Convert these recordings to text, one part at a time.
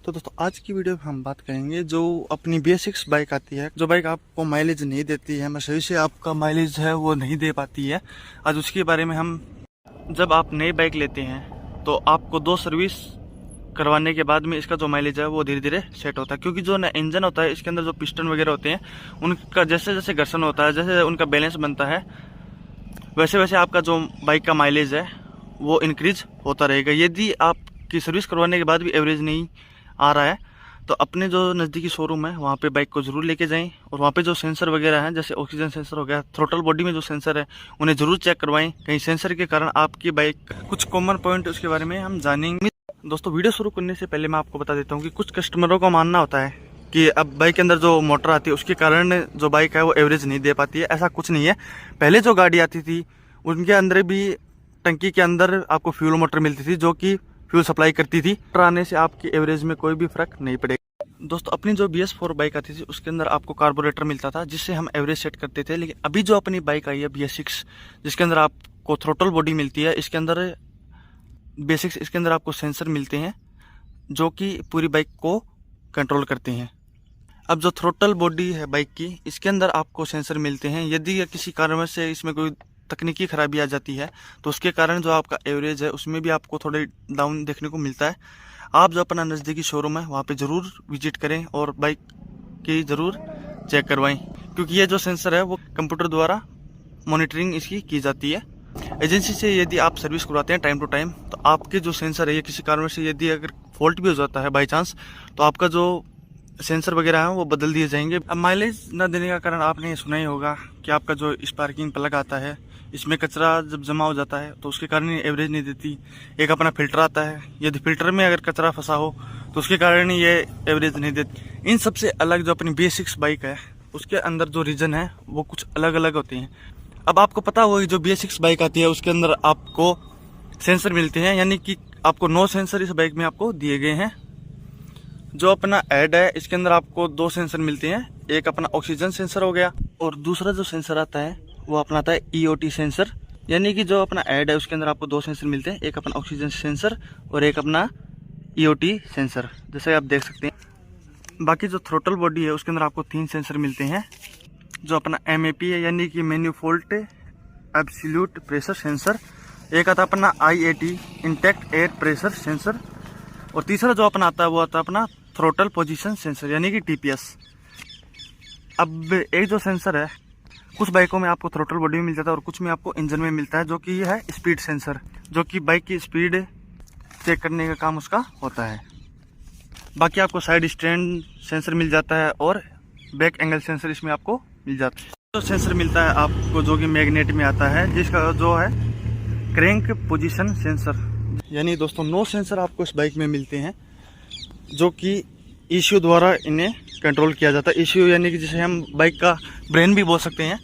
तो दोस्तों आज की वीडियो में हम बात करेंगे जो अपनी B6 बाइक आती है, जो बाइक आपको माइलेज नहीं देती है, मैं सही से आपका माइलेज है वो नहीं दे पाती है। आज उसके बारे में हम, जब आप नई बाइक लेते हैं तो आपको 2 सर्विस करवाने के बाद में इसका जो माइलेज है वो धीरे धीरे सेट होता है, क्योंकि जो ना इंजन होता है इसके अंदर जो पिस्टन वगैरह होते हैं उनका जैसे जैसे घर्षण होता है, जैसे उनका बैलेंस बनता है, वैसे वैसे आपका जो बाइक का माइलेज है वो इंक्रीज होता रहेगा। यदि आपकी सर्विस करवाने के बाद भी एवरेज नहीं आ रहा है तो अपने जो नज़दीकी शोरूम है वहाँ पे बाइक को ज़रूर लेके जाएं, और वहाँ पे जो सेंसर वगैरह हैं, जैसे ऑक्सीजन सेंसर हो गया, थ्रोटल बॉडी में जो सेंसर है उन्हें ज़रूर चेक करवाएं। कहीं सेंसर के कारण आपकी बाइक, कुछ कॉमन पॉइंट उसके बारे में हम जानेंगे। दोस्तों वीडियो शुरू करने से पहले मैं आपको बता देता हूँ कि कुछ कस्टमरों का मानना होता है कि अब बाइक के अंदर जो मोटर आती है उसके कारण जो बाइक है वो एवरेज नहीं दे पाती है। ऐसा कुछ नहीं है। पहले जो गाड़ी आती थी उनके अंदर भी टंकी के अंदर आपको फ्यूल मोटर मिलती थी जो कि फ्यूल सप्लाई करती थी। मोटर आने से आपकी एवरेज में कोई भी फर्क नहीं पड़ेगा। दोस्तों अपनी जो BS4 बाइक आती थी उसके अंदर आपको कार्बोरेटर मिलता था जिससे हम एवरेज सेट करते थे, लेकिन अभी जो अपनी बाइक आई है BS6 जिसके अंदर आपको थ्रोटल बॉडी मिलती है, इसके अंदर बेसिक्स, इसके अंदर आपको सेंसर मिलते हैं जो कि पूरी बाइक को कंट्रोल करते हैं। अब जो थ्रोटल बॉडी है बाइक की, इसके अंदर आपको सेंसर मिलते हैं। यदि किसी कारणवश से इसमें कोई तकनीकी खराबी आ जाती है तो उसके कारण जो आपका एवरेज है उसमें भी आपको थोड़े डाउन देखने को मिलता है। आप जो अपना नज़दीकी शोरूम है वहाँ पे ज़रूर विजिट करें और बाइक की ज़रूर चेक करवाएं, क्योंकि ये जो सेंसर है वो कंप्यूटर द्वारा मॉनिटरिंग इसकी की जाती है। एजेंसी से यदि आप सर्विस करवाते हैं टाइम टू टाइम तो आपके जो सेंसर है ये किसी कारण से यदि अगर फॉल्ट भी हो जाता है बाई चांस तो आपका जो सेंसर वगैरह है वो बदल दिए जाएंगे। अब माइलेज न देने का कारण आपने सुना ही होगा कि आपका जो स्पार्किंग प्लग आता है इसमें कचरा जब जमा हो जाता है तो उसके कारण ये एवरेज नहीं देती। एक अपना फिल्टर आता है, यदि फिल्टर में अगर कचरा फंसा हो तो उसके कारण ये एवरेज नहीं देती। इन सबसे अलग जो अपनी B6 बाइक है उसके अंदर जो रीजन है वो कुछ अलग अलग होते हैं। अब आपको पता होगा जो B6 बाइक आती है उसके अंदर आपको सेंसर मिलते हैं, यानी कि आपको 9 सेंसर इस बाइक में आपको दिए गए हैं। जो अपना ऐड है इसके अंदर आपको 2 सेंसर मिलते हैं, एक अपना ऑक्सीजन सेंसर हो गया और दूसरा जो सेंसर आता है वो अपना आता है EOT सेंसर। यानी कि जो अपना ऐड है उसके अंदर आपको 2 सेंसर मिलते हैं, एक अपना ऑक्सीजन सेंसर और एक अपना EOT सेंसर, जैसे आप देख सकते हैं। बाकी जो थ्रोटल बॉडी है उसके अंदर आपको 3 सेंसर मिलते हैं। जो अपना MAP है यानी कि मैन्युफोल्ट एब्सोल्यूट प्रेशर सेंसर, एक आता अपना IAT intact air pressure sensor, और तीसरा जो अपना आता है वो आता है अपना थ्रोटल पोजीशन सेंसर यानी कि TPS। अब एक जो सेंसर है कुछ बाइकों में आपको थ्रोटल बॉडी में मिल जाता है और कुछ में आपको इंजन में मिलता है, जो कि है स्पीड सेंसर, जो कि बाइक की स्पीड चेक करने का काम उसका होता है। बाकी आपको साइड स्टैंड सेंसर मिल जाता है और बैक एंगल सेंसर इसमें आपको मिल जाता है। तो सेंसर मिलता है आपको जो कि मैग्नेट में आता है, जिसका जो है क्रैंक पोजीशन सेंसर। यानी दोस्तों 9 सेंसर आपको इस बाइक में मिलते हैं जो कि ECU द्वारा इन्हें कंट्रोल किया जाता है। ECU यानी कि जिसे हम बाइक का ब्रेन भी बोल सकते हैं।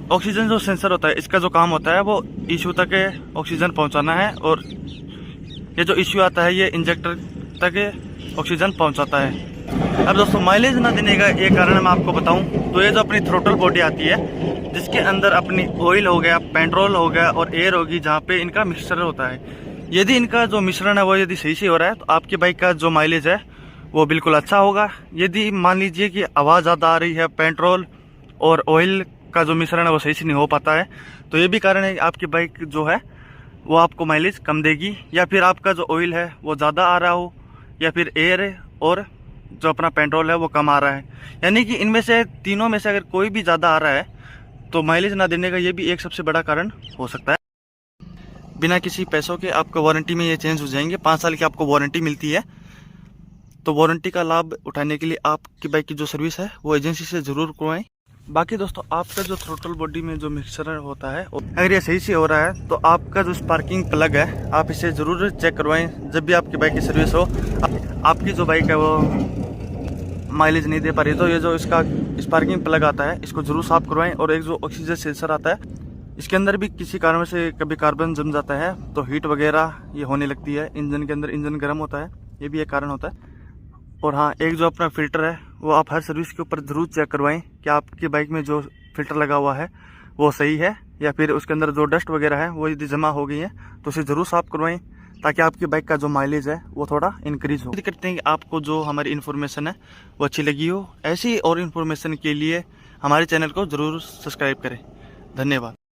ऑक्सीजन जो सेंसर होता है इसका जो काम होता है वो ECU तक ऑक्सीजन पहुंचाना है, और ये जो ECU आता है ये इंजेक्टर तक ऑक्सीजन पहुंचाता है। अब दोस्तों माइलेज ना देने का एक कारण मैं आपको बताऊं तो ये जो अपनी थ्रोटल बॉडी आती है जिसके अंदर अपनी ऑयल हो गया, पेट्रोल हो गया और एयर होगी, जहाँ पे इनका मिक्सचर होता है। यदि इनका जो मिश्रण है वो यदि सही से हो रहा है तो आपकी बाइक का जो माइलेज है वो बिल्कुल अच्छा होगा। यदि मान लीजिए कि आवाज़ ज़्यादा आ रही है, पेट्रोल और ऑयल का जो मिश्रण है वो सही से नहीं हो पाता है, तो ये भी कारण है कि आपकी बाइक जो है वो आपको माइलेज कम देगी। या फिर आपका जो ऑयल है वो ज़्यादा आ रहा हो, या फिर एयर और जो अपना पेट्रोल है वो कम आ रहा है। यानी कि इनमें से तीनों में से अगर कोई भी ज़्यादा आ रहा है तो माइलेज ना देने का ये भी एक सबसे बड़ा कारण हो सकता है। बिना किसी पैसों के आपको वारंटी में ये चेंज हो जाएंगे। 5 साल की आपको वारंटी मिलती है, तो वारंटी का लाभ उठाने के लिए आपकी बाइक की जो सर्विस है वो एजेंसी से ज़रूर करवाएं। बाकी दोस्तों आपका जो थ्रोटल बॉडी में जो मिक्सचर होता है अगर ये सही से हो रहा है तो आपका जो स्पार्किंग प्लग है आप इसे ज़रूर चेक करवाएं जब भी आपकी बाइक की सर्विस हो। आपकी जो बाइक है वो माइलेज नहीं दे पा रही तो ये जो इसका स्पार्किंग प्लग आता है इसको ज़रूर साफ़ करवाएं। और एक जो ऑक्सीजन सेंसर आता है इसके अंदर भी किसी कारण से कभी कार्बन जम जाता है तो हीट वगैरह ये होने लगती है इंजन के अंदर, इंजन गर्म होता है, ये भी एक कारण होता है। और हाँ, एक जो अपना फ़िल्टर है वो आप हर सर्विस के ऊपर ज़रूर चेक करवाएं कि आपकी बाइक में जो फ़िल्टर लगा हुआ है वो सही है, या फिर उसके अंदर जो डस्ट वगैरह है वो यदि जमा हो गई है तो उसे ज़रूर साफ़ करवाएं ताकि आपकी बाइक का जो माइलेज है वो थोड़ा इंक्रीज हो। उम्मीद करते हैं कि आपको जो हमारी इन्फॉर्मेशन है वो अच्छी लगी हो। ऐसी और इन्फॉर्मेशन के लिए हमारे चैनल को ज़रूर सब्सक्राइब करें। धन्यवाद।